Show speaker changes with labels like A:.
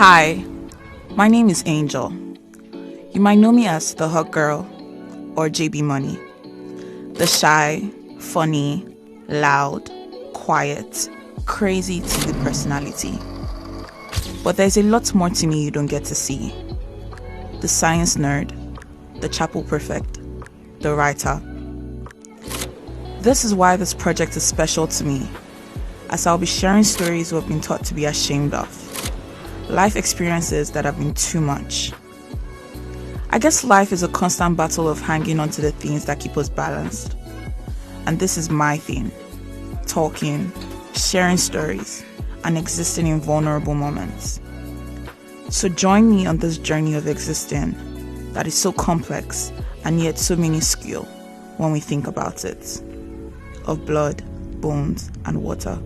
A: Hi, my name is Angel. You might know me as the Hot Girl or JB Money. The shy, funny, loud, quiet, crazy TV personality. But there's a lot more to me you don't get to see. The science nerd, the chapel prefect, the writer. This is why this project is special to me, as I'll be sharing stories we've been taught to be ashamed of. Life experiences that have been too much. I guess life is a constant battle of hanging on to the things that keep us balanced. And this is my thing. Talking, sharing stories, and existing in vulnerable moments. So join me on this journey of existing that is so complex and yet so minuscule when we think about it. Of blood, bones, and water.